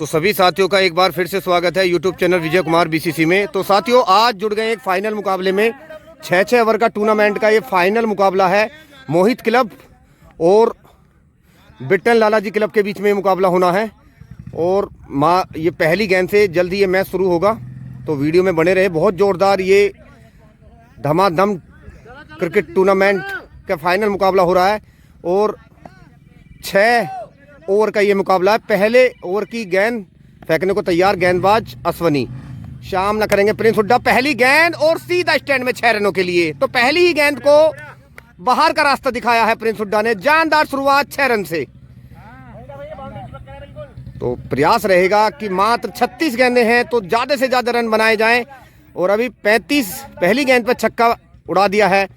तो सभी साथियों का एक बार फिर से स्वागत है YouTube channel Vijay Kumar BCC में। तो साथियों आज जुड़ गए एक फाइनल मुकाबले में। 6 ओवर का टूर्नामेंट का ये फाइनल मुकाबला है। मोहित क्लब और बिट्टन लालाजी क्लब के बीच में मुकाबला होना है। और ये पहली गेंद से जल्दी ये मैच शुरू होगा, तो वीडियो में बने रहे। बहुत जोरदार ये धमाधम क्रिकेट टूर्नामेंट का फाइनल मुकाबला हो रहा है और 6 ओवर का ये मुकाबला है। पहले ओवर की गेंद फेंकने को तैयार गेंदबाज अश्वनी, सामना करेंगे प्रिंस हुड्डा। पहली गेंद और सीधा स्टैंड में 6 रनों के लिए। तो पहली ही गेंद को बाहर का रास्ता दिखाया है प्रिंस हुड्डा ने। जानदार शुरुआत 6 रन से। तो प्रयास रहेगा कि मात्र 36 गेंदें हैं तो ज्यादा से ज्यादा रन बनाए जाएं। और अभी 35 पहली गेंद पर छक्का उड़ा दिया है।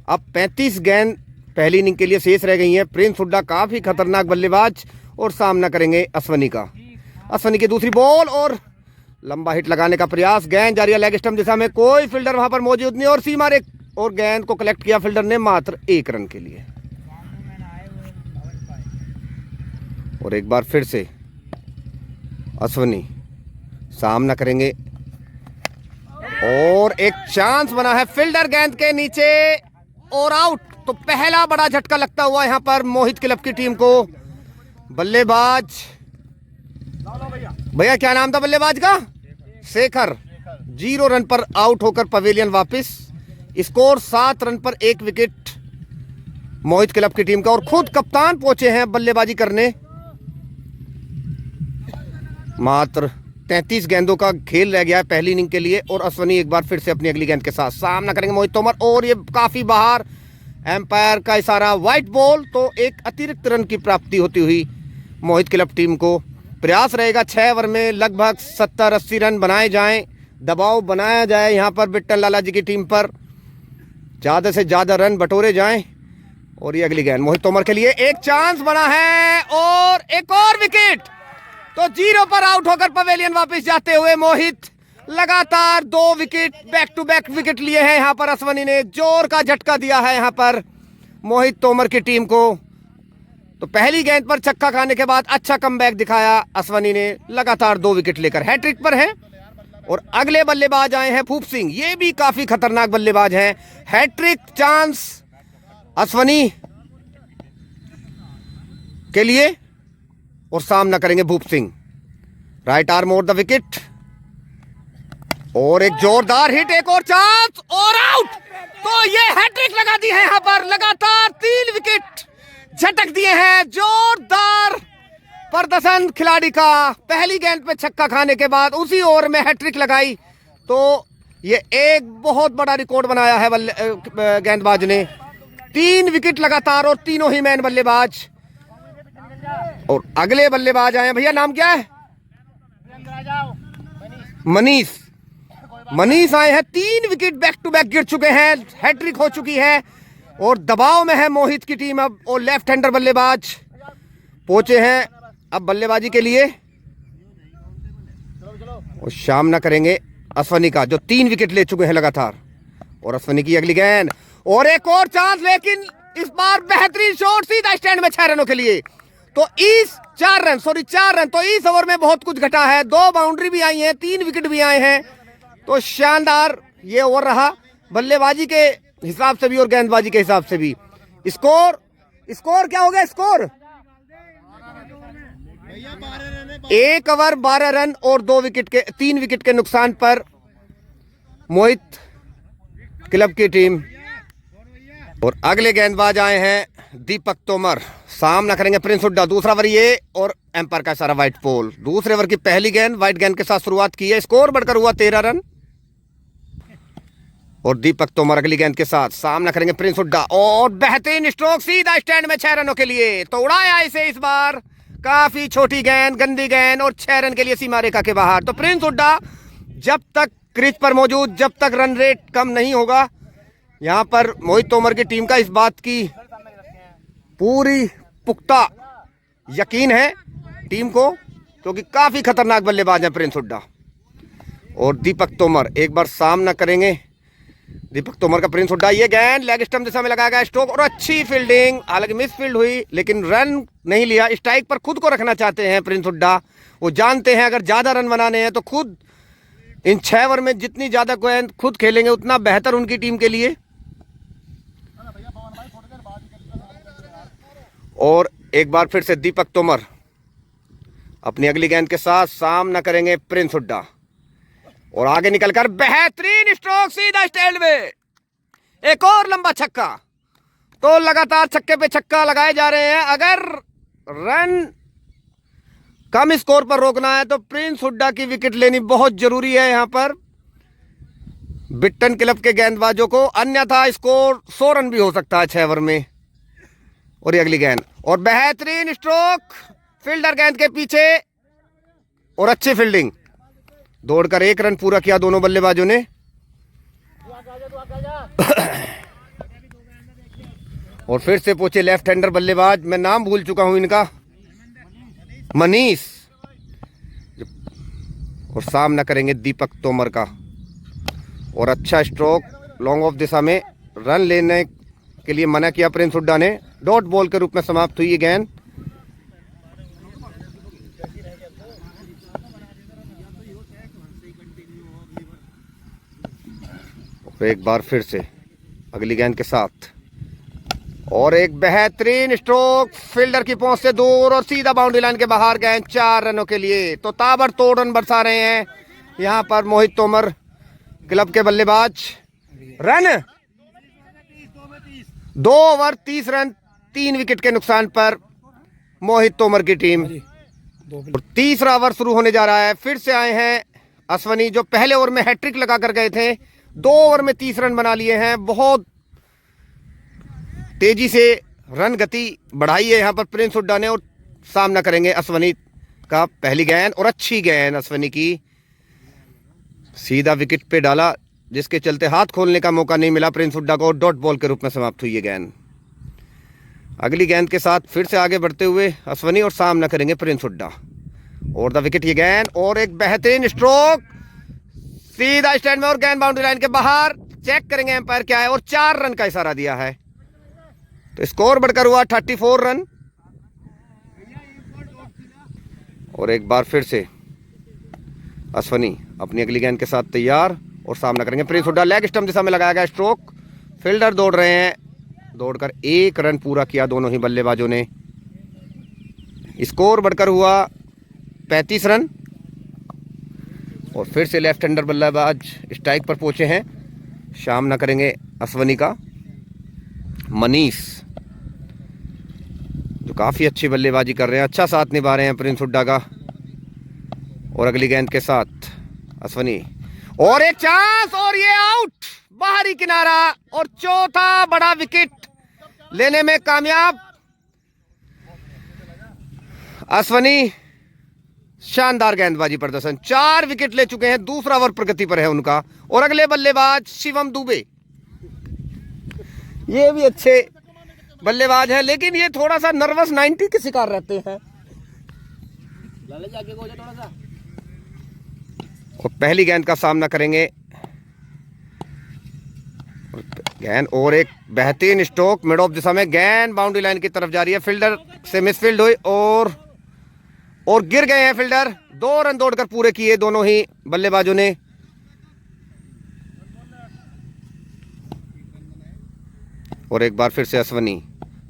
अब 35 गेंद पहली इनिंग के लिए शेष रह गई हैं। प्रिंस हुड्डा काफी खतरनाक बल्लेबाज और सामना करेंगे अश्वनी का। अश्वनी की दूसरी बॉल और लंबा हिट लगाने का प्रयास। गेंद जा रही है लेग स्टंप दिशा में, कोई फील्डर वहां पर मौजूद नहीं और सीमा रेख और गेंद को कलेक्ट किया फील्डर ने मात्र 1 रन के लिए। और एक बार फिर से अश्वनी सामना करेंगे और एक चांस बना है फील्डर गेंद के नीचे और आउट। तो पहला बड़ा झटका लगता हुआ यहां पर मोहित क्लब की टीम को। बल्लेबाज भैया क्या नाम था बल्लेबाज का? शेखर 0 रन पर आउट होकर पवेलियन वापस। स्कोर 7 रन पर 1 विकेट मोहित क्लब की टीम का। और खुद कप्तान पहुंचे हैं बल्लेबाजी करने। मात्र 33 गेंदों का खेल रह गया है पहली इनिंग के लिए। और अश्वनी एक बार फिर से अपनी अगली गेंद के साथ सामना करेंगे मोहित तोमर। और ये काफी बाहर, एम्पायर का इशारा, व्हाइट बॉल। तो एक अतिरिक्त रन की प्राप्ति होती हुई मोहित क्लब टीम को। प्रयास रहेगा 6 ओवर में लगभग 70-80 रन बनाए जाएं। दबाव बनाया जाए यहां पर बिट्टन लालाजी की टीम पर, ज्यादा से ज्यादा रन बटोरे जाएं। और ये अगली गेंद मोहित तोमर के लिए, एक चांस बना है और एक और विकेट। तो 0 पर आउट होकर पवेलियन वापस जाते हुए मोहित लगातार 2 wicket, back to back wicket लिए हैं। यहां पर अश्वनी ने जोर का झटका दिया है यहां पर मोहित तोमर की टीम को। तो पहली गेंद पर छक्का खाने के बाद अच्छा कमबैक दिखाया अश्वनी ने, लगातार 2 विकेट लेकर हैट्रिक पर है। और अगले बल्लेबाज आए हैं फूप सिंह, ये भी काफी खतरनाक बल्लेबाज हैं। हैट्रिक चांस अश्वनी के लिए और सामना करेंगे भूप Singh. Right arm over the wicket और एक जोरदार हिट, एक और चांस और आउट। तो ये हैट्रिक लगा दी है यहां पर। लगातार 3 विकेट झटक दिए हैं। जोरदार प्रदर्शन खिलाड़ी का। पहली गेंद पे छक्का खाने के बाद उसी ओवर में हैट्रिक लगाई। तो ये एक बहुत बड़ा रिकॉर्ड बनाया है गेंदबाज ने। 3 विकेट लगातार और तीनों ही मैन बल्लेबाज। और अगले बल्लेबाज आए भैया, नाम क्या है? मनीष आए हैं। 3 विकेट बैक टू बैक गिर चुके हैं, हैट्रिक हो चुकी है और दबाव में है मोहित की टीम अब। और लेफ्ट हैंडर बल्लेबाज पहुंचे हैं अब बल्लेबाजी के लिए और सामना करेंगे अश्वनी का, जो 3 विकेट ले चुके हैं लगातार। और अश्वनी की अगली गेंद और एक और चांस, लेकिन इस बार बेहतरीन शॉट सीधा स्टैंड में 6 रनों के लिए। तो 4 रन। तो इस ओवर में बहुत कुछ घटा है। 2 बाउंड्री भी आई हैं, 3 विकेट भी आए हैं। तो शानदार ये ओवर रहा बल्लेबाजी के हिसाब से भी और गेंदबाजी के हिसाब से भी। स्कोर क्या हो गया? स्कोर 1 ओवर 12 रन और 3 विकेट के नुकसान पर मोहित क्लब की टीम। और अगले गेंदबाज आए हैं दीपक तोमर, सामना करेंगे प्रिंस हुड्डा। दूसरा ओवर ये और एम्पायर का सारा व्हाइट बॉल। दूसरे ओवर की पहली गेंद व्हाइट गेंद के साथ शुरुआत की है। स्कोर बढ़कर हुआ 13 रन। और दीपक तोमर अगली गेंद के साथ सामना करेंगे प्रिंस हुड्डा और बेहतरीन स्ट्रोक सीधा स्टैंड में 6 रनों के लिए। तो उड़ाया इसे इस बार, काफी छोटी गेंद, गंदी गेंद और 6 रन के लिए सीमा रेखा के बाहर। तो प्रिंस हुड्डा जब तक क्रीज पर मौजूद, जब तक रन रेट कम नहीं होगा, यहां पर मोहित तोमर की टीम का इस बात की पूरी पुख्ता यकीन है टीम को, क्योंकि काफी खतरनाक बल्लेबाज है प्रिंस हुड्डा। और दीपक तोमर एक बार सामना करेंगे दीपक तोमर का प्रिंस हुड्डा, ये गेंद लेग स्टंप दिशा में लगाया गया स्ट्रोक और अच्छी फील्डिंग, हालांकि मिस फील्ड हुई लेकिन रन नहीं लिया। स्ट्राइक पर खुद को रखना चाहते हैं प्रिंस हुड्डा, वो जानते हैं अगर ज्यादा रन बनाने हैं तो खुद इन 6 ओवर में जितनी ज्यादा गेंद खुद खेलेंगे उतना बेहतर उनकी टीम के लिए। और एक बार फिर से दीपक तोमर अपनी अगली गेंद के साथ सामना करेंगे प्रिंस हुड्डा और आगे निकलकर बेहतरीन स्ट्रोक सीधा स्टैंड में, एक और लंबा छक्का। तो लगातार छक्के पे छक्का लगाए जा रहे हैं। अगर रन कम स्कोर पर रोकना है तो प्रिंस हुड्डा की विकेट लेनी बहुत जरूरी है यहां पर बिट्टन क्लब के गेंदबाजों को, अन्यथा स्कोर 100 रन भी हो सकता है 6 ओवर में। और ये अगली गेंद और बेहतरीन स्ट्रोक, फील्डर गेंद के पीछे और अच्छी फील्डिंग, दौड़कर 1 रन पूरा किया दोनों बल्लेबाजों ने। और फिर से पहुंचे लेफ्ट हैंडर बल्लेबाज, मैं नाम भूल चुका हूं इनका, मनीष, और सामना करेंगे दीपक तोमर का। और अच्छा स्ट्रोक लॉन्ग ऑफ दिशा में, रन लेने के लिए मना किया प्रिंस हुड्डा ने। डॉट बॉल के रूप में समाप्त हुई ये गेंद। एक बार फिर से अगली गेंद के साथ और एक बेहतरीन स्ट्रोक, फील्डर की पहुंच से दूर और सीधा बाउंड्री लाइन के बाहर गेंद, 4 रनों के लिए। तो ताबड़तोड़ रन बरसा रहे हैं यहां पर मोहित तोमर क्लब के बल्लेबाज। रन 2 ओवर 30 रन, 3 विकेट के नुकसान पर मोहित तोमर की टीम। और तीसरा ओवर शुरू होने जा रहा है। फिर से आए हैं अश्वनी, जो पहले ओवर में हैट्रिक लगा कर गए थे, 2 ओवर में 30 रन बना लिए हैं। बहुत तेजी से रन गति बढ़ाई है यहां पर प्रिंस हुड्डा ने। और सामना करेंगे अश्वनी का। पहली गेंद और अच्छी गेंद अश्वनी की, सीधा विकेट पे डाला, जिसके चलते हाथ खोलने का मौका नहीं मिला प्रिंस हुड्डा को। डॉट बॉल के रूप में समाप्त हुई ये गेंद। अगली गेंद के साथ फिर से आगे बढ़ते हुए अश्वनी और सामना करेंगे प्रिंस हुड्डा। और द विकेट ये गेंद और एक बेहतरीन स्ट्रोक, सीधा स्टैंड में और गेंद बाउंड्री लाइन के बाहर। चेक करेंगे एम्पायर क्या है, और 4 रन का इशारा दिया है। तो स्कोर बढ़कर हुआ 34 रन। और एक बार फिर से अश्वनी अपनी अगली गेंद के साथ तैयार और सामना करेंगे प्रिंस हुड्डा। लेग स्टंप दिशा में लगाया गया स्ट्रोक, फील्डर दौड़ रहे हैं, दौड़कर 1 रन पूरा किया दोनों ही बल्लेबाजों ने। स्कोर बढ़कर हुआ 35 रन। और फिर से लेफ्ट हैंडर बल्लेबाज स्ट्राइक पर पहुंचे हैं, सामना करेंगे अश्वनी का मनीष, जो काफी अच्छी बल्लेबाजी कर रहे हैं, अच्छा साथ निभा रहे हैं प्रिंस हुड्डा का। और अगली गेंद के साथ अश्वनी और एक चांस और ये आउट, बाहरी किनारा, और चौथा बड़ा विकेट लेने में कामयाब अश्वनी। शानदार गेंदबाजी प्रदर्शन, 4 विकेट ले चुके हैं, दूसरा ओवर प्रगति पर है उनका। और अगले बल्लेबाज शिवम दुबे, ये भी अच्छे बल्लेबाज है, लेकिन ये थोड़ा सा नर्वस 90 के शिकार रहते हैं। और पहली गेंद का सामना करेंगे गेंद और एक बेहतरीन स्ट्रोक, मिड ऑफ दिशा में, गेंद बाउंड्री लाइन की तरफ जा रही है, फील्डर से मिसफील्ड हुई और गिर गए हैं फील्डर। 2 रन दौड़कर पूरे किए दोनों ही बल्लेबाजों ने। और एक बार फिर से अश्वनी,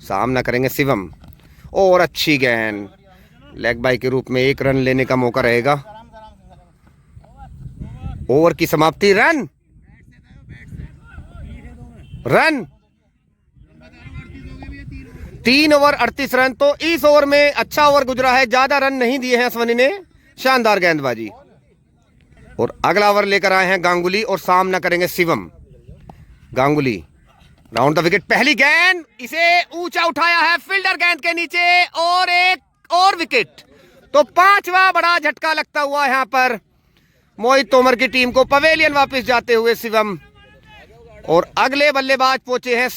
सामना करेंगे शिवम। और अच्छी गेंद, लेग बाई के रूप में 1 रन लेने का मौका रहेगा। ओवर की समाप्ति, रन 3 ओवर 38 रन। तो इस ओवर में अच्छा ओवर गुजरा है, ज्यादा रन नहीं दिए हैं अश्वनी ने, शानदार गेंदबाजी। और अगला ओवर लेकर आए हैं गांगुली और सामना करेंगे Shivam. Ganguly round the wicket, पहली गेंद, इसे ऊंचा उठाया है फील्डर गेंद के नीचे और एक और विकेट। तो 5वां बड़ा झटका लगता हुआ यहां पर मोहित तोमर की टीम को, पवेलियन वापस जाते हुए शिवम। और अगले बल्लेबाज पहुंचे हैं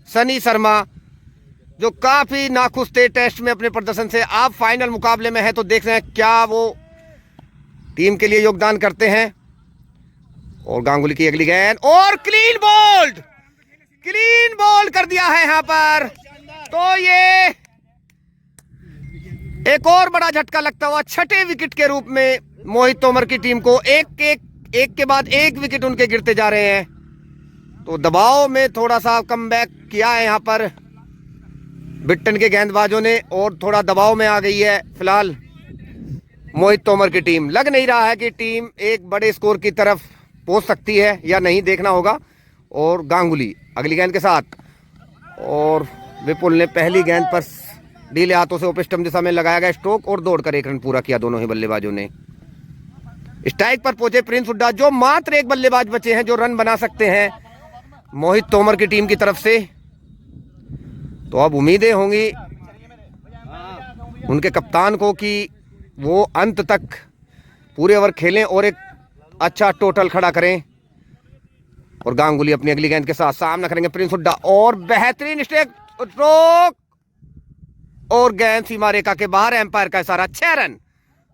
सनी शर्मा, जो काफी नाखुश थे टेस्ट में अपने प्रदर्शन से। आप फाइनल मुकाबले में हैं तो देख रहे हैं क्या वो टीम के लिए योगदान करते हैं। और गांगुली की अगली गेंद और क्लीन बोल्ड कर दिया है यहां पर। तो ये एक और बड़ा झटका लगता हुआ छठे विकेट के रूप में मोहित तोमर की टीम को एक के बाद एक विकेट उनके गिरते जा रहे हैं। तो दबाव में थोड़ा सा कमबैक किया है यहां पर बिट्टन के गेंदबाजों ने और थोड़ा दबाव में आ गई है फिलहाल मोहित तोमर की टीम। लग नहीं रहा है कि टीम एक बड़े स्कोर की तरफ पहुंच सकती है या नहीं, देखना होगा। और गांगुली अगली गेंद के साथ और विपुल ने पहली गेंद पर ढीले हाथों से ओपन दिशा में लगाया गया स्ट्रोक और दौड़कर एक रन पूरा किया दोनों ही बल्लेबाजों ने। स्ट्राइक पर पहुंचे प्रिंस हुड्डा, जो मात्र एक बल्लेबाज बचे हैं जो रन बना सकते हैं मोहित तोमर की टीम की तरफ से। तो अब उम्मीदें होंगी उनके कप्तान को कि वो अंत तक पूरे ओवर खेलें और एक अच्छा टोटल खड़ा करें। और गांगुली अपनी अगली गेंद के साथ सामना करेंगे प्रिंस हुड्डा और बेहतरीन स्ट्रोक और गेंद सीमा रेखा के बाहर, एम्पायर का इशारा, 6 रन।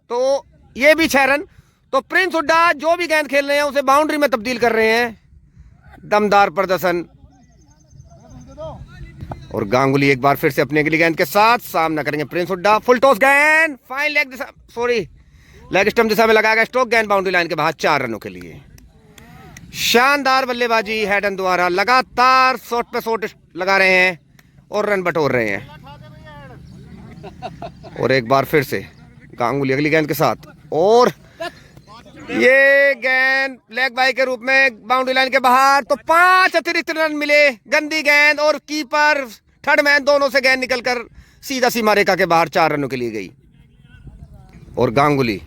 तो ये भी 6 रन। तो प्रिंस हुड्डा जो भी गेंद खेल रहे हैं उसे बाउंड्री में तब्दील कर रहे हैं। दमदार प्रदर्शन। और गांगुली एक बार फिर से अपनी अगली गेंद के साथ सामना करेंगे प्रिंस हुड्डा। फुल टॉस गेंद फाइन लेग स्टंप दिशा में लगाया गया स्ट्रोक, गेंद बाउंड्री लाइन के बाहर 4 रनों के लिए। शानदार बल्लेबाजी हैडन द्वारा, लगातार शॉट पे शॉट लगा रहे हैं और रन बटोर रहे हैं। और एक बार फिर से गांगुली अगली गेंद के साथ और ये गेंद लेग बाई के रूप में बाउंड्री लाइन के बाहर। तो 5 अतिरिक्त रन मिले। गंदी गेंद और कीपर थर्ड मैन दोनों से गेंद निकलकर सीधा सीमा रेखा के बाहर 4 रनों के लिए गई। और गांगुली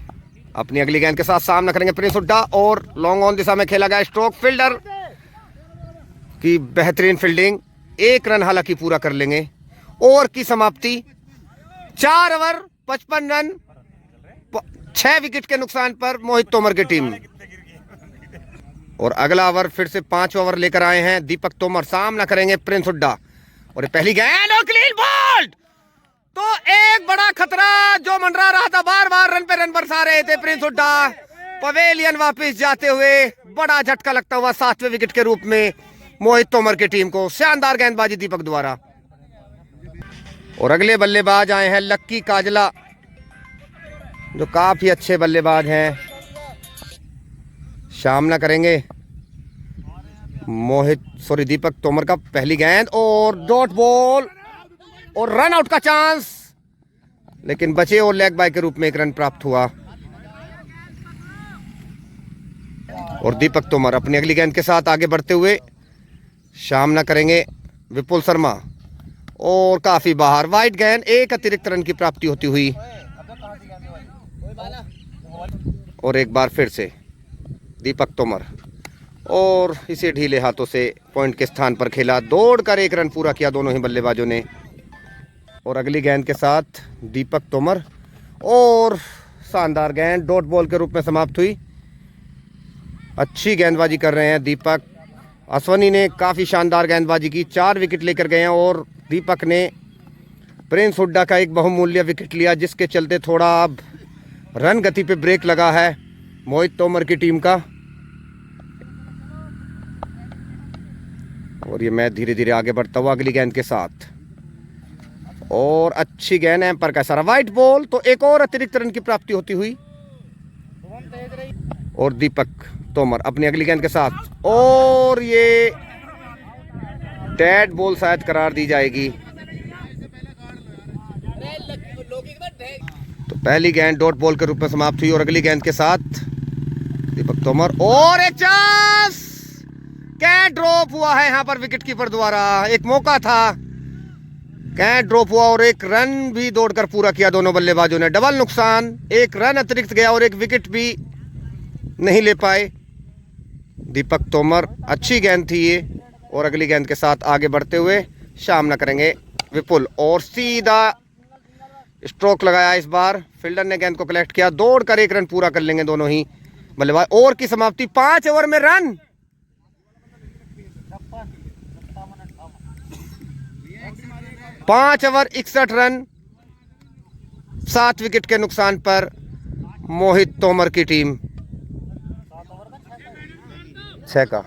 अपनी अगली गेंद के साथ सामना करेंगे प्रिंस हुड्डा और लॉन्ग ऑन दिशा में खेला गया स्ट्रोक, फील्डर की बेहतरीन फील्डिंग। 1 रन हालांकि पूरा कर लेंगे। ओवर की समाप्ति 4 ओवर 55 रन 6 विकेट के नुकसान पर मोहित तोमर की टीम। और अगला ओवर फिर से 5 ओवर लेकर आए हैं दीपक तोमर, सामना करेंगे प्रिंस हुड्डा। और पहली गेंद और क्लीन बोल्ड। तो एक बड़ा खतरा जो मंडरा रहा था, बार बार रन पे रन बरसा रहे थे प्रिंस हुड्डा, पवेलियन वापस जाते हुए बड़ा झटका लगता हुआ 7वें विकेट के रूप में मोहित तोमर की टीम को। शानदार गेंदबाजी दीपक द्वारा। और अगले बल्लेबाज आए हैं लक्की काजला, जो काफी अच्छे बल्लेबाज हैं। सामना करेंगे दीपक तोमर का। पहली गेंद और डॉट बॉल और रन आउट का चांस, लेकिन बचे और लेग बाय के रूप में 1 रन प्राप्त हुआ। और दीपक तोमर अपनी अगली गेंद के साथ आगे बढ़ते हुए सामना करेंगे विपुल शर्मा और काफी बाहर, वाइड गेंद, 1 अतिरिक्त रन की प्राप्ति होती हुई। और एक बार फिर से दीपक तोमर और इसे ढीले हाथों से पॉइंट के स्थान पर खेला, दौड़कर 1 रन पूरा किया दोनों ही बल्लेबाजों ने। और अगली गेंद के साथ दीपक तोमर और शानदार गेंद डॉट बॉल के रूप में समाप्त हुई। अच्छी गेंदबाजी कर रहे हैं दीपक। अश्वनी ने काफ़ी शानदार गेंदबाजी की, 4 विकेट लेकर गए हैं। और दीपक ने प्रिंस हुड्डा का एक बहुमूल्य विकेट लिया, जिसके चलते थोड़ा अब रन गति पे ब्रेक लगा है मोहित तोमर की टीम का। और ये मैच धीरे धीरे आगे बढ़ता हुआ अगली गेंद के साथ और अच्छी गेंद, एम्पायर का इशारा, वाइट बॉल। तो एक और अतिरिक्त रन की प्राप्ति होती हुई। और दीपक तोमर अपनी अगली गेंद के साथ और ये डेड बॉल शायद करार दी जाएगी। तो पहली गेंद डॉट बॉल के रूप में समाप्त हुई। और अगली गेंद के साथ दीपक तोमर और एक चांस, कैच ड्रॉप हुआ है यहां पर विकेट कीपर द्वारा। एक मौका था, कैच ड्रॉप हुआ और 1 रन भी दौड़कर पूरा किया दोनों बल्लेबाजों ने। डबल नुकसान, 1 रन अतिरिक्त गया और 1 विकेट भी नहीं ले पाए दीपक तोमर। अच्छी गेंद थी ये। और अगली गेंद के साथ आगे बढ़ते हुए सामना करेंगे विपुल और सीधा स्ट्रोक लगाया। इस बार फील्डर ने गेंद को कलेक्ट किया, दौड़कर 1 रन पूरा कर लेंगे दोनों ही बल्लेबाज। ओवर की समाप्ति 5 ओवर में रन 5 ओवर 61 रन 7 विकेट के नुकसान पर मोहित तोमर की टीम। 6 का।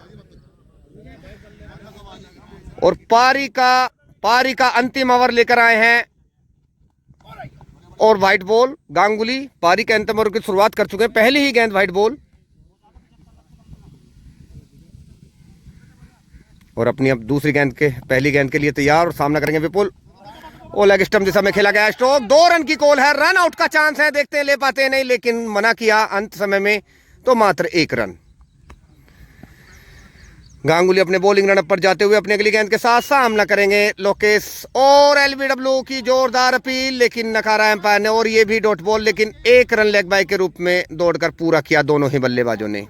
और पारी का अंतिम ओवर लेकर आए हैं और व्हाइट बॉल। गांगुली पारी के अंतिम ओवर की शुरुआत कर चुके हैं, पहली ही गेंद व्हाइट बॉल। और अपनी अब दूसरी गेंद के पहली गेंद के लिए तैयार और सामना करेंगे विपुल। और लेग स्टंप दिशा में खेला गया स्ट्रोक, 2 रन की कॉल है, रन आउट का चांस है, देखते हैं ले पाते हैं नहीं, लेकिन मना किया अंत समय में, तो मात्र 1 रन। गांगुली अपने बॉलिंग रनअप पर जाते हुए अपनी अगली गेंद के साथ सामना करेंगे लोकेश। और एलबीडब्ल्यू की जोरदार अपील, लेकिन नकारा एम्पायर ने, और ये भी डॉट बॉल, लेकिन 1 रन लेग बाय के रूप में दौड़कर पूरा किया दोनों ही बल्लेबाजों ने।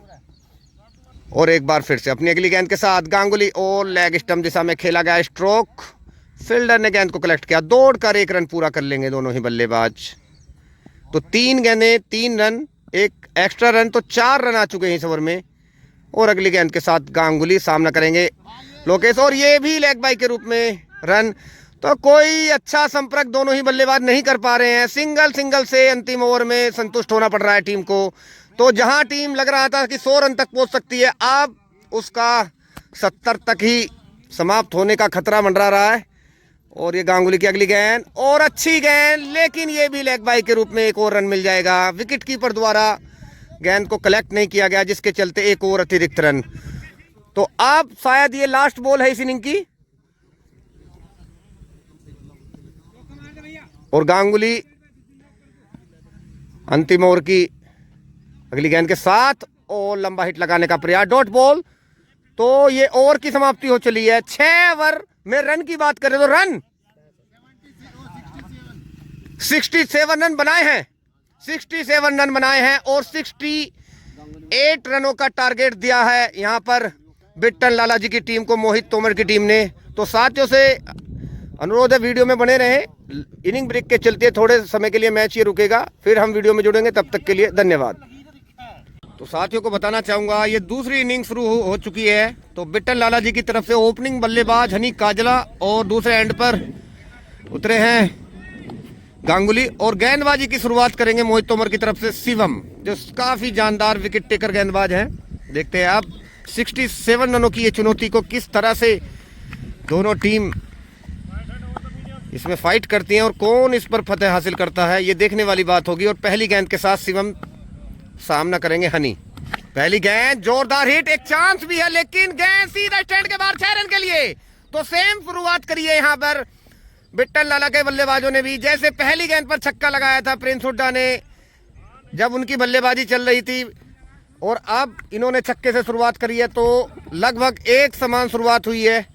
और एक बार फिर से अपनी अगली गेंद के साथ गांगुली और लेग स्टंप दिशा में खेला गया स्ट्रोक, फील्डर ने गेंद को कलेक्ट किया, दौड़कर 1 रन पूरा कर लेंगे दोनों ही बल्लेबाज। तो 3 गेंदें 3 रन, एक एक्स्ट्रा रन, तो 4 रन आ चुके हैं इस ओवर में। और अगली गेंद के साथ गांगुली सामना करेंगे लोकेश, और ये भी लेग बाय के रूप में रन। तो कोई अच्छा संपर्क दोनों ही बल्लेबाज नहीं कर पा रहे हैं, सिंगल से अंतिम ओवर में संतुष्ट होना पड़ रहा है टीम को। तो जहां टीम लग रहा था कि 100 रन तक पहुंच सकती है, अब उसका 70 तक ही समाप्त होने का खतरा मंडरा रहा है। और ये गांगुली की अगली गेंद, और अच्छी गेंद, लेकिन ये भी लेग बाय के रूप में 1 और रन मिल जाएगा। विकेट कीपर द्वारा गेंद को कलेक्ट नहीं किया गया, जिसके चलते 1 और अतिरिक्त रन। तो अब शायद ये लास्ट बॉल है इस इनिंग की। और गांगुली अंतिम ओवर की अगली गेंद के साथ और लंबा हिट लगाने का प्रयास, डॉट बॉल। तो ये ओवर की समाप्ति हो चली है। 6 ओवर में रन की बात करें तो रन 67 रन बनाए हैं, 67 रन बनाए हैं, और 68 रनों का टारगेट दिया है यहां पर बिट्टन लाला जी की टीम को, मोहित तोमर की टीम ने। तो साथियों से अनुरोध है वीडियो में बने रहें, इनिंग ब्रेक के चलते थोड़े समय के लिए मैच ये रुकेगा, फिर हम वीडियो में जुड़ेंगे, तब तक के लिए धन्यवाद। तो साथियों को बताना चाहूंगा, ये दूसरी इनिंग शुरू हो चुकी है। तो बिट्टन लाला जी की तरफ से ओपनिंग बल्लेबाज हनी काजला, और दूसरे एंड पर उतरे हैं गांगुली, और गेंदबाजी की शुरुआत करेंगे मोहित तोमर की तरफ से शिवम, जो काफी जानदार विकेट टेकर गेंदबाज हैं। देखते हैं अब 67 रनों की ये चुनौती को किस तरह से दोनों टीम इसमें फाइट करती हैं, और कौन इस पर फतेह हासिल करता है, ये देखने वाली बात होगी। और पहली गेंद के साथ शिवम सामना करेंगे हनी। पहली गेंद जोरदार हिट, एक चांस भी है, लेकिन गेंद सीधा स्टैंड के बाहर, 6 रन के लिए। तो सेम शुरुआत करिए यहां पर बिट्टन लाला के बल्लेबाजों ने भी, जैसे पहली गेंद पर छक्का लगाया था प्रिंस हुड्डा ने जब उनकी बल्लेबाजी चल रही थी, और अब इन्होंने छक्के से शुरुआत करी है। तो लगभग एक समान शुरुआत हुई है।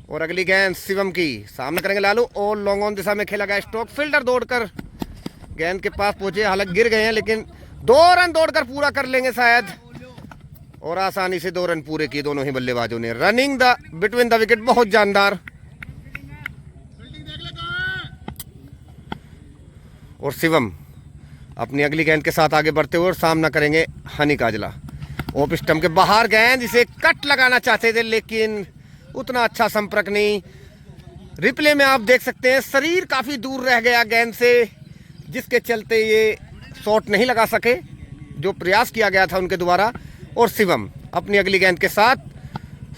और अगली गेंद शिवम की, सामना करेंगे लालू, और लॉन्ग ऑन दिशा में खेला गया स्ट्रोक, फील्डर दौड़कर गेंद के पास पहुंचे, हालांकि गिर गए हैं, लेकिन 2 रन दौड़कर पूरा कर लेंगे शायद। और आसानी से 2 रन पूरे किए दोनों ही बल्लेबाजों ने। Running the between the wicket बहुत जानदार। और शिवम अपनी अगली गेंद के साथ आगे बढ़ते हुए और सामना करेंगे हनी काजला। ऑफ स्टंप के बाहर गेंद, इसे कट लगाना चाहते थे, लेकिन उतना अच्छा संपर्क नहीं। रिप्ले में आप देख सकते हैं शरीर काफी दूर रह गया गेंद से, जिसके चलते ये शॉट नहीं लगा सके जो प्रयास किया गया था उनके द्वारा। और शिवम अपनी अगली गेंद के साथ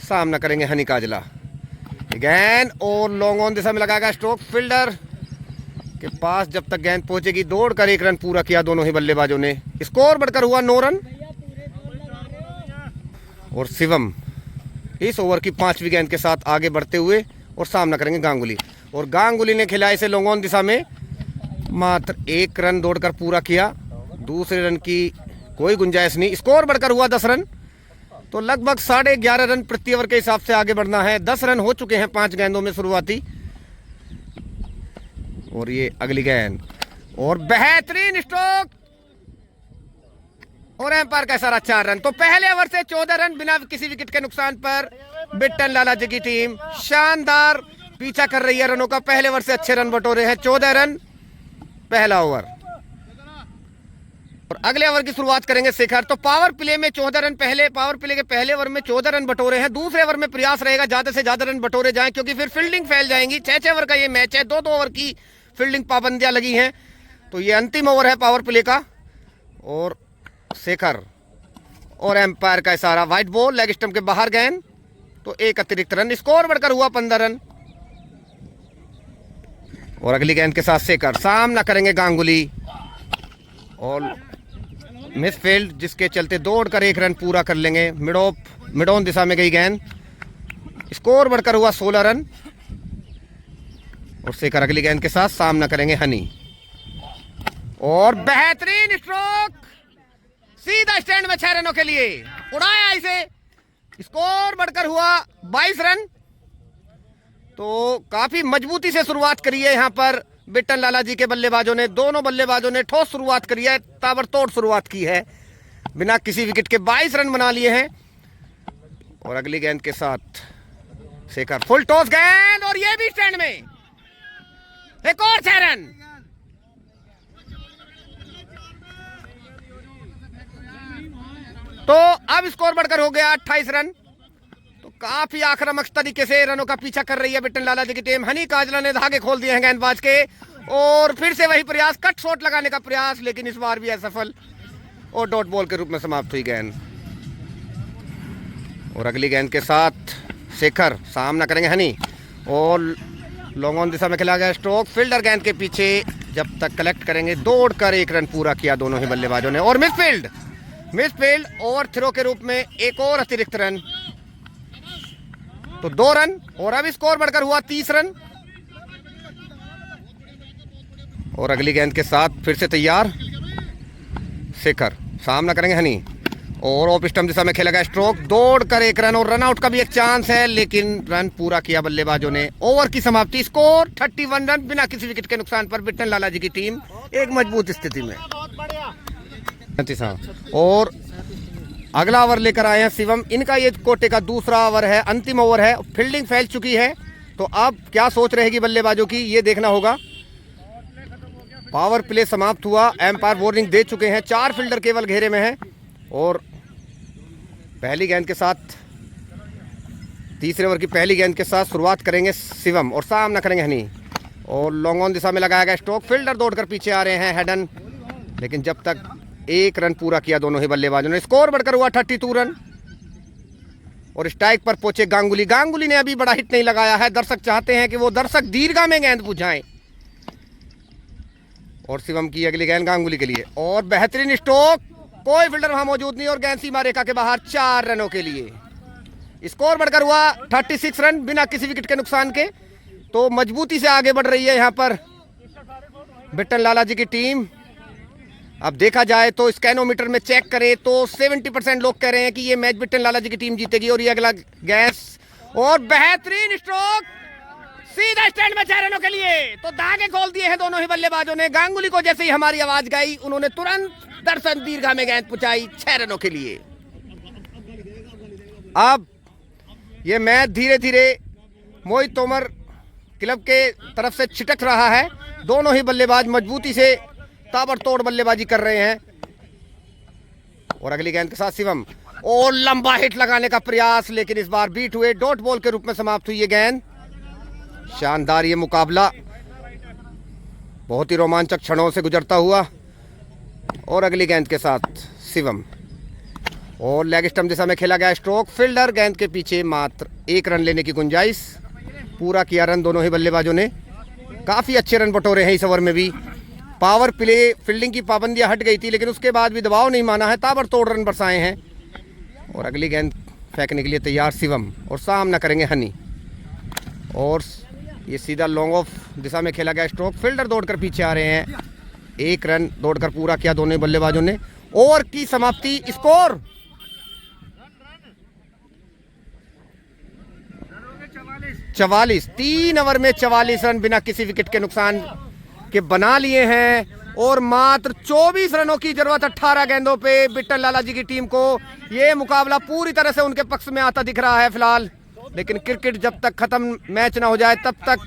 सामना करेंगे हनी काजला। गेंद और लॉन्ग ऑन दिशा में लगाएगा स्ट्रोक, फील्डर के पास जब तक गेंद पहुंचेगी, दौड़कर 1 रन पूरा किया दोनों ही बल्लेबाजों ने। स्कोर बढ़कर हुआ 9 रन। और शिवम इस ओवर की 5वीं गेंद के साथ आगे बढ़ते हुए और सामना करेंगे गांगुली। और गांगुली ने खिलाया इसे लॉन्ग ऑन दिशा में, मात्र 1 रन दौड़कर पूरा किया। दूसरे रन की कोई गुंजाइश नहीं। स्कोर बढ़कर हुआ 10 रन। तो लगभग 11.5 रन प्रति ओवर के हिसाब से आगे बढ़ना है। 10 रन हो चुके हैं 5 गेंदों में शुरुआती। और ये अगली गेंद, और बेहतरीन स्ट्रोक, और एम्पायर का इशारा 4 रन। तो पहले ओवर से 14 रन बिना किसी विकेट के नुकसान पर बिट्टन लाला जी की टीम शानदार पीछा कर रही है रनों का। पहले ओवर से अच्छे रन बटोरे हैं, 14 रन पहला ओवर। और अगले ओवर की शुरुआत करेंगे शेखर। तो पावर प्ले में 14 रन, पहले पावर प्ले के पहले ओवर में 14 रन बटोरे हैं। दूसरे ओवर में प्रयास रहेगा ज्यादा से ज्यादा रन बटोरे जाएं, क्योंकि फिर फील्डिंग फैल जाएंगी। 6 ओवर का ये मैच है, 2 ओवर की फील्डिंग पाबंदियां लगी हैं। तो ये अंतिम ओवर है पावर प्ले का। और शेखर और एम्पायर का इशारा, व्हाइट बॉल, लेग स्टंप के बाहर गेंद, तो एक अतिरिक्त रन। स्कोर बढ़कर हुआ 15 रन। और अगली गेंद के साथ शेखर, सामना करेंगे गांगुली और मिस फील्ड, जिसके चलते दौड़कर 1 रन पूरा कर लेंगे। मिड ऑन दिशा में गई गेंद। स्कोर बढ़कर हुआ 16 रन। और शेखर अगली गेंद के साथ सामना करेंगे हनी और बेहतरीन स्ट्रोक, सीधा स्टैंड में 6 रनों के लिए उड़ाया इसे। स्कोर बढ़कर हुआ 22 रन। तो काफी मजबूती से शुरुआत करी है यहाँ पर बिट्टन लाला जी के बल्लेबाजों ने। दोनों बल्लेबाजों ने ठोस शुरुआत करी है, ताबड़तोड़ शुरुआत की है, बिना किसी विकेट के 22 रन बना लिए हैं। और अगली गेंद के साथ शेखर, फुल टॉस गेंद और ये भी स्टैंड में, एक और 6 रन। तो अब स्कोर बढ़कर हो गया 28 रन। तो काफी आक्रामक तरीके से रनों का पीछा कर रही है बिट्टन लाला जी की टीम। हनी काजला ने धागे खोल दिए हैं गेंदबाज के और फिर से वही प्रयास, कट शॉट लगाने का प्रयास, लेकिन इस बार भी असफल और डॉट बॉल के रूप में समाप्त हुई गेंद। और अगली गेंद के साथ शेखर, सामना करेंगे हनी और लॉन्ग ऑन दिशा में खेला गया स्ट्रोक। फील्डर गेंद के पीछे जब तक कलेक्ट करेंगे, दौड़कर 1 रन पूरा किया दोनों ही बल्लेबाजों ने। और मिस फील्ड ओवर थ्रो के रूप में एक और अतिरिक्त रन, तो 2 रन। और अब स्कोर बढ़कर हुआ 30 रन। और अगली गेंद के साथ फिर से तैयार शेखर, सामना करेंगे हनी और ऑफ स्टंप दिशा में खेला गया स्ट्रोक, दौड़कर 1 रन। और रन आउट का भी एक चांस है, लेकिन रन पूरा किया बल्लेबाजों ने। ओवर की समाप्ति, स्कोर 31 रन, बिना किसी विकेट के नुकसान पर बिट्टन लाला जी की टीम एक मजबूत स्थिति में। और अगला ओवर लेकर आए हैं शिवम। इनका ये कोटे का दूसरा ओवर है, अंतिम ओवर है। फील्डिंग फैल चुकी है, तो अब क्या सोच रहेगी बल्लेबाजों की, ये देखना होगा। पावर प्ले समाप्त हुआ, एम्पायर वार्निंग दे चुके हैं। 4 फील्डर केवल घेरे में हैं। और पहली गेंद के साथ, तीसरे ओवर की पहली गेंद के साथ शुरुआत करेंगे शिवम और सामना करेंगे हनी। और लॉन्ग ऑन दिशा में लगाया गया स्ट्रोक, फील्डर दौड़कर पीछे आ रहे हैं हेडन, लेकिन जब तक 1 रन पूरा किया दोनों ही बल्लेबाजों ने। स्कोर बढ़कर हुआ 32 रन। और स्ट्राइक पर पहुंचे गांगुली ने अभी बड़ा हिट नहीं लगाया है। दर्शक चाहते हैं कि वो दर्शक दीर्घा में गेंद बुझाएं। और शिवम की अगली गेंद गांगुली के लिए और बेहतरीन स्ट्रोक, कोई फील्डर वहां मौजूद नहीं और गेंद सीमा रेखा के बाहर 4 रनों के लिए। स्कोर बढ़कर हुआ 36 रन, बिना किसी विकेट के नुकसान के। तो मजबूती से आगे बढ़ रही है यहाँ पर बिट्टन लाला जी की टीम। अब देखा जाए तो स्कैनोमीटर में चेक करें तो 70% लोग कह रहे हैं कि ये मैच बिट्टन लाला जी की टीम जीतेगी। और ये अगला गैस और बेहतरीन स्ट्रोक, सीधा स्टैंड में 6 रनों के लिए। तो धागे खोल दिए हैं दोनों ही बल्लेबाजों ने। गांगुली को जैसे ही हमारी आवाज गई, उन्होंने तुरंत दर्शन दीर्घा में गेंद पहुंचाई 6 रनों के लिए। अब ये मैच धीरे धीरे मोहित तोमर क्लब के तरफ से छिटक रहा है। दोनों ही बल्लेबाज मजबूती से ताबड़तोड़ बल्लेबाजी कर रहे हैं। और अगली गेंद के साथ शिवम और लंबा हिट लगाने का प्रयास, लेकिन इस बार बीट हुए। डॉट बॉल के रूप में समाप्त हुई ये गेंद। शानदार ये मुकाबला बहुत ही रोमांचक क्षणों से गुजरता हुआ। और अगली गेंद के साथ शिवम और लेग स्टंप दिशा में खेला गया स्ट्रोक, फील्डर गेंद के पीछे, मात्र 1 रन लेने की गुंजाइश। पूरा किया रन दोनों ही बल्लेबाजों ने। काफी अच्छे रन बटोरे हैं इस ओवर में भी। पावर प्ले, फील्डिंग की पाबंदियां हट गई थी, लेकिन उसके बाद भी दबाव नहीं माना है, ताबड़तोड़ रन बरसाए हैं। और अगली गेंद फेंकने के लिए तैयार शिवम और सामना करेंगे हनी। और ये सीधा लॉन्ग ऑफ दिशा में खेला गया स्ट्रोक, फील्डर दौड़कर पीछे आ रहे हैं। 1 रन दौड़कर पूरा किया दोनों ही बल्लेबाजों ने। ओवर की समाप्ति, स्कोर 44। 3 ओवर में 44 रन बिना किसी विकेट के नुकसान के बना लिए हैं। और मात्र 24 रनों की जरूरत 18 गेंदों पे बिट्टन लाला जी की टीम को। ये मुकाबला पूरी तरह से उनके पक्ष में आता दिख रहा है फिलहाल, लेकिन क्रिकेट जब तक खत्म मैच ना हो जाए तब तक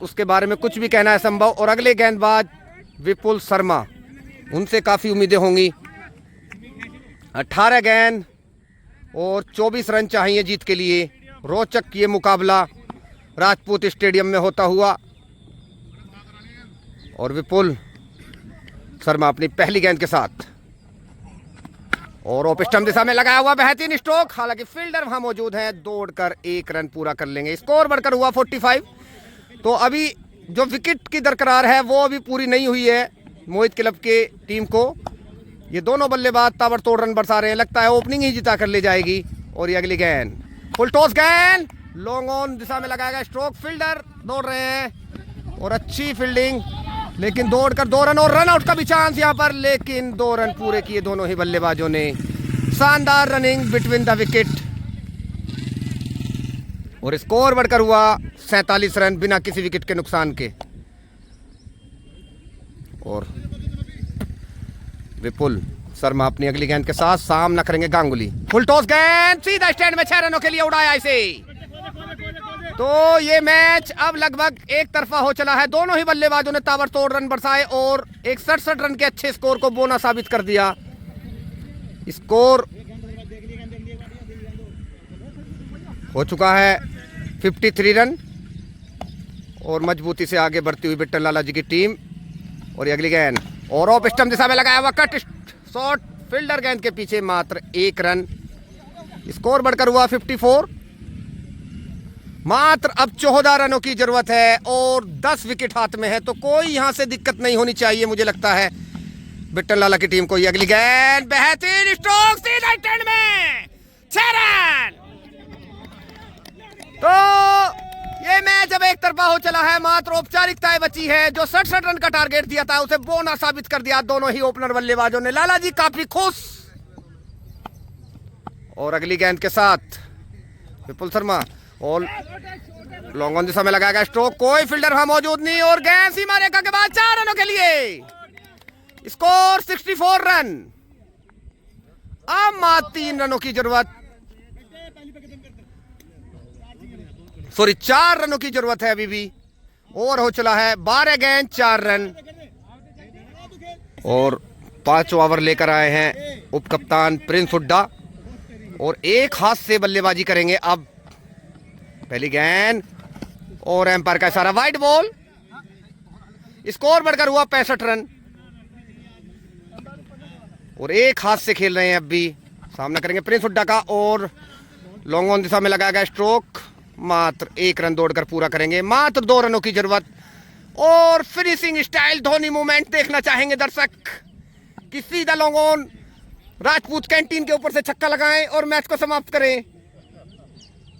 उसके बारे में कुछ भी कहना है संभव। और अगले गेंदबाज विपुल शर्मा, उनसे काफ़ी उम्मीदें होंगी। 18 गेंद और 24 रन चाहिए जीत के लिए। रोचक ये मुकाबला राजपूत स्टेडियम में होता हुआ। और विपुल शर्मा अपनी पहली गेंद के साथ और ऑफ स्टंप दिशा में लगाया हुआ बेहतरीन स्ट्रोक, हालांकि फील्डर वहां मौजूद हैं, दौड़कर 1 रन पूरा कर लेंगे। स्कोर बढ़कर हुआ 45। तो अभी जो विकेट की दरकरार है वो अभी पूरी नहीं हुई है मोहित क्लब के टीम को। ये दोनों बल्लेबाज ताबड़तोड़ रन बरसा रहे हैं, लगता है ओपनिंग ही जिता कर ले जाएगी। और ये अगली गेंद फुल टॉस गेंद, लॉन्ग ऑन दिशा में लगाया गया स्ट्रोक, फील्डर दौड़ रहे हैं और अच्छी फील्डिंग, लेकिन दौड़कर 2 रन और रन आउट का भी चांस यहां पर, लेकिन 2 रन पूरे किए दोनों ही बल्लेबाजों ने। शानदार रनिंग बिटवीन द विकेट और स्कोर बढ़कर हुआ 47 रन बिना किसी विकेट के नुकसान के। और विपुल शर्मा अपनी अगली गेंद के साथ सामना करेंगे गांगुली। फुल टॉस गेंद सीधा स्टैंड में 6 रनों के लिए उड़ाया इसे। तो ये मैच अब लगभग एक तरफा हो चला है, दोनों ही बल्लेबाजों ने ताबड़तोड़ रन बरसाए और 67 रन के अच्छे स्कोर को बोना साबित कर दिया। स्कोर हो चुका है 53 रन और मजबूती से आगे बढ़ती हुई बिट्टन लाला जी की टीम। और ये अगली गेंद और ऑफ स्टंप दिशा में लगाया हुआ कट शॉट, फील्डर गेंद के पीछे मात्र 1 रन। स्कोर बढ़कर हुआ 54। मात्र अब 14 रनों की जरूरत है और 10 विकेट हाथ में है, तो कोई यहां से दिक्कत नहीं होनी चाहिए मुझे लगता है बिट्टन लाला की टीम को। ये अगली गेंद बेहतरीन स्ट्रोक सीधा स्टैंड में 6 रन। तो ये मैच अब एक तरफा हो चला है, मात्र औपचारिकताएं बची है। जो 67 रन का टारगेट दिया था उसे बोना साबित कर दिया दोनों ही ओपनर बल्लेबाजों ने। लाला जी काफी खुश। और अगली गेंद के साथ विपुल शर्मा और लॉन्ग ऑन दिशा में लगाया गया स्ट्रोक, कोई फील्डर वहां मौजूद नहीं और गेंद सीमा रेखा के बाद 4 रनों के लिए। Score 64 run. अब मात्र 3 रनों की जरूरत, सॉरी 4 रनों की जरूरत है अभी भी। ओवर हो चला है 12 गेंद 4 रन और 5 ओवर लेकर आए हैं उप कप्तान प्रिंस हुड्डा और एक हाथ से बल्लेबाजी करेंगे। अब पहली गेंद और एम्पायर का इशारा, वाइड बॉल। स्कोर बढ़कर हुआ 65 रन और एक हाथ से खेल रहे हैं। अब भी सामना करेंगे प्रिंस हुड्डा का और लॉन्ग ऑन दिशा में लगाया गया स्ट्रोक, मात्र 1 रन दौड़कर पूरा करेंगे। मात्र 2 रनों की जरूरत और फिनिशिंग स्टाइल धोनी मूवमेंट देखना चाहेंगे दर्शक कि सीधा लॉन्ग ऑन राजपूत कैंटीन के ऊपर से छक्का लगाएं और मैच को समाप्त करें।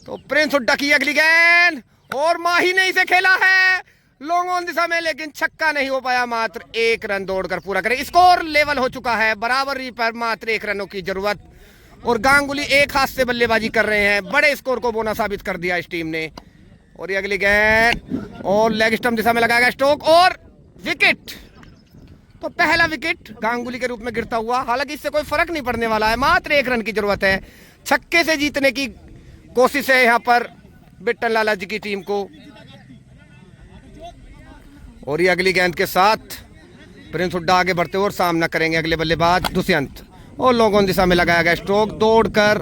तो प्रिंस हुड्डा की अगली गेंद और माही ने इसे खेला है लॉन्ग ऑन दिशा में, लेकिन छक्का नहीं हो पाया। मात्र 1 रन दौड़कर पूरा करें। स्कोर लेवल हो चुका है, बराबरी पर मात्र 1 रनों की जरूरत और गांगुली एक हाथ से बल्लेबाजी कर रहे हैं। बड़े स्कोर को बोना साबित कर दिया इस टीम ने। और ये अगली गेंद और लेग स्टंप दिशा में लगाया गया स्ट्रोक और विकेट। तो पहला विकेट गांगुली के रूप में गिरता हुआ, हालांकि इससे कोई फर्क नहीं पड़ने वाला है। मात्र 1 रन की जरूरत है, छक्के से जीतने की कोशिश है यहां पर बिट्टन लाला जी की टीम को। और ये अगली गेंद के साथ प्रिंस हुड्डा आगे बढ़ते हुए और सामना करेंगे अगले बल्लेबाज दुष्यंत और लॉन्ग ऑन दिशा में लगाया गया स्ट्रोक, दौड़कर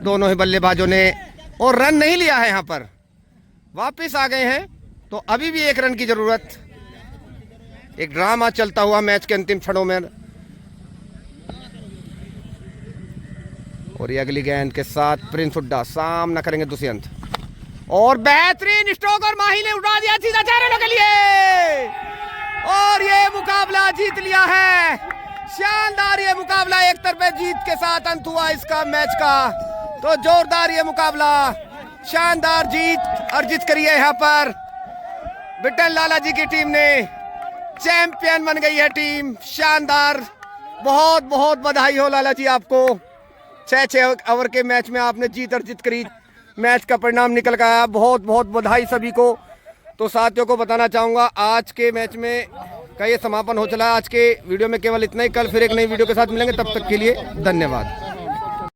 दोनों ही बल्लेबाजों ने और रन नहीं लिया है, यहां पर वापस आ गए हैं। तो अभी भी 1 रन की जरूरत। एक ड्रामा चलता हुआ मैच के अंतिम क्षणों में। और ये अगली गेंद के साथ प्रिंस हुड्डा सामना करेंगे दुष्यंत और बेहतरीन स्ट्रोक और माही ने उड़ा दिया सीधा 4 रनों के लिए और ये मुकाबला जीत लिया है। शानदार ये मुकाबला, एक तरफे जीत के साथ अंत हुआ इसका मैच का। तो जोरदार ये मुकाबला, शानदार जीत अर्जित करी है यहाँ पर बिट्टन लाला जी की टीम ने। चैंपियन बन गई है टीम, शानदार। बहुत बहुत बधाई हो लाला जी आपको। 6 ओवर के मैच में आपने जीत अर्जित करी, मैच का परिणाम निकल कर आया। बहुत बहुत बधाई सभी को। तो साथियों को बताना चाहूँगा आज के मैच में का ये समापन हो चला है। आज के वीडियो में केवल इतना ही, कल फिर एक नई वीडियो के साथ मिलेंगे, तब तक के लिए धन्यवाद।